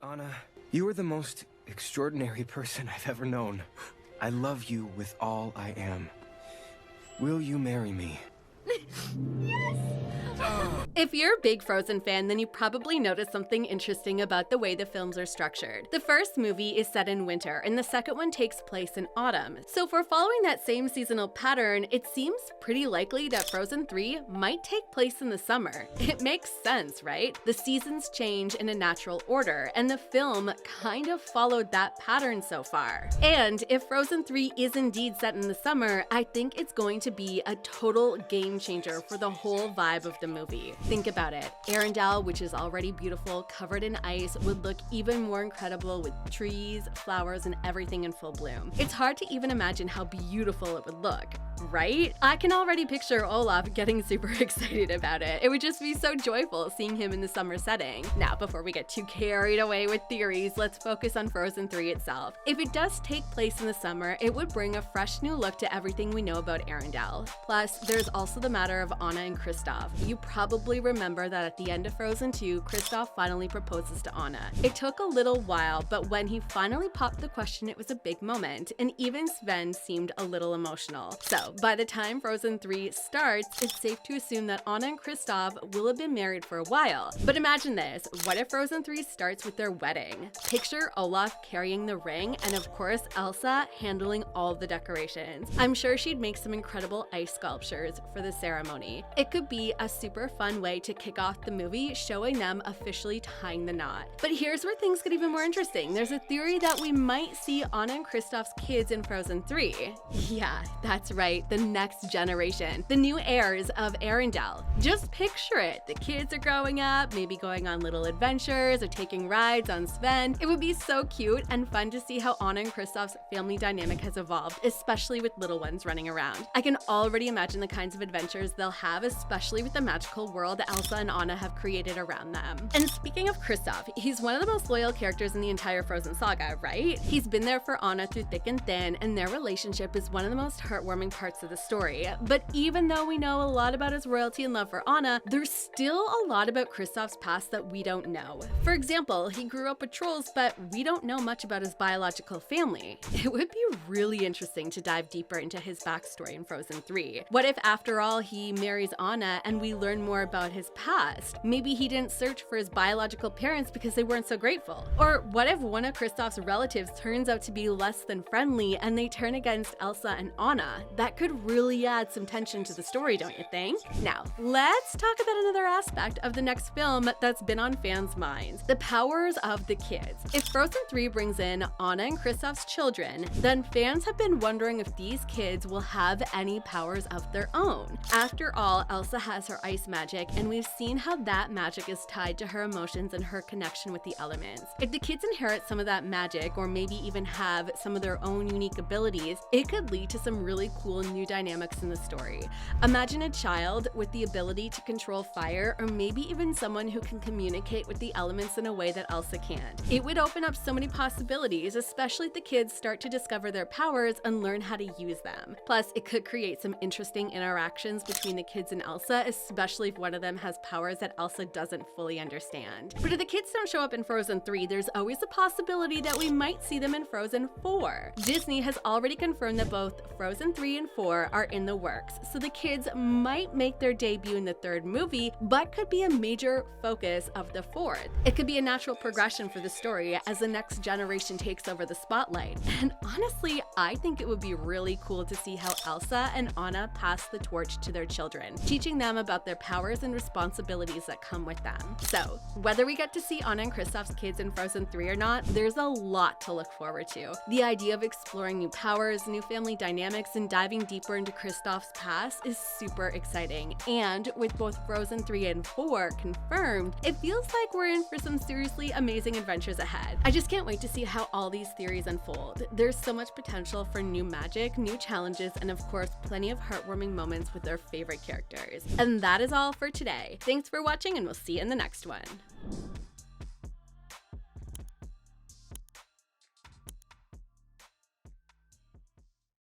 Anna, you are the most extraordinary person I've ever known. I love you with all I am. Will you marry me? Yes! If you're a big Frozen fan, then you probably noticed something interesting about the way the films are structured. The first movie is set in winter, and the second one takes place in autumn. So if we're following that same seasonal pattern, it seems pretty likely that Frozen 3 might take place in the summer. It makes sense, right? The seasons change in a natural order, and the film kind of followed that pattern so far. And if Frozen 3 is indeed set in the summer, I think it's going to be a total game changer for the whole vibe of the movie. Think about it. Arendelle, which is already beautiful, covered in ice, would look even more incredible with trees, flowers, and everything in full bloom. It's hard to even imagine how beautiful it would look, right? I can already picture Olaf getting super excited about it. It would just be so joyful seeing him in the summer setting. Now, before we get too carried away with theories, let's focus on Frozen 3 itself. If it does take place in the summer, it would bring a fresh new look to everything we know about Arendelle. Plus, there's also the matter of Anna and Kristoff. You probably remember that at the end of Frozen 2, Kristoff finally proposes to Anna. It took a little while, but when he finally popped the question, it was a big moment, and even Sven seemed a little emotional. So, by the time Frozen 3 starts, it's safe to assume that Anna and Kristoff will have been married for a while. But imagine this, what if Frozen 3 starts with their wedding? Picture Olaf carrying the ring, and of course Elsa handling all the decorations. I'm sure she'd make some incredible ice sculptures for the ceremony. It could be a super fun way to kick off the movie, showing them officially tying the knot. But here's where things get even more interesting. There's a theory that we might see Anna and Kristoff's kids in Frozen 3. Yeah, that's right, the next generation, the new heirs of Arendelle. Just picture it. The kids are growing up, maybe going on little adventures or taking rides on Sven. It would be so cute and fun to see how Anna and Kristoff's family dynamic has evolved, especially with little ones running around. I can already imagine the kinds of adventures they'll have, especially with the magical world Elsa and Anna have created around them. And speaking of Kristoff, he's one of the most loyal characters in the entire Frozen saga, right? He's been there for Anna through thick and thin, and their relationship is one of the most heartwarming parts of the story. But even though we know a lot about his loyalty and love for Anna, there's still a lot about Kristoff's past that we don't know. For example, he grew up with trolls, but we don't know much about his biological family. It would be really interesting to dive deeper into his backstory in Frozen 3. What if, after all, he marries Anna and we learn more about his past? Maybe he didn't search for his biological parents because they weren't so grateful. Or what if one of Kristoff's relatives turns out to be less than friendly and they turn against Elsa and Anna? That could really add some tension to the story, don't you think? Now, let's talk about another aspect of the next film that's been on fans' minds: the powers of the kids. If Frozen 3 brings in Anna and Kristoff's children, then fans have been wondering if these kids will have any powers of their own. After all, Elsa has her ice magic, and we've seen how that magic is tied to her emotions and her connection with the elements. If the kids inherit some of that magic, or maybe even have some of their own unique abilities, it could lead to some really cool new dynamics in the story. Imagine a child with the ability to control fire, or maybe even someone who can communicate with the elements in a way that Elsa can't. It would open up so many possibilities, especially if the kids start to discover their powers and learn how to use them. Plus, it could create some interesting interactions between the kids and Elsa, especially if one of them has powers that Elsa doesn't fully understand. But if the kids don't show up in Frozen 3, there's always a possibility that we might see them in Frozen 4. Disney has already confirmed that both Frozen 3 and 4 are in the works, so the kids might make their debut in the third movie, but could be a major focus of the fourth. It could be a natural progression for the story as the next generation takes over the spotlight. And honestly, I think it would be really cool to see how Elsa and Anna pass the torch to their children, teaching them about their powers and responsibilities that come with them. So, whether we get to see Anna and Kristoff's kids in Frozen 3 or not, there's a lot to look forward to. The idea of exploring new powers, new family dynamics, and diving deeper into Kristoff's past is super exciting. And with both Frozen 3 and 4 confirmed, it feels like we're in for some seriously amazing adventures ahead. I just can't wait to see how all these theories unfold. There's so much potential for new magic, new challenges, and of course, plenty of heartwarming moments with our favorite characters. And that is all for today. Thanks for watching, and we'll see you in the next one.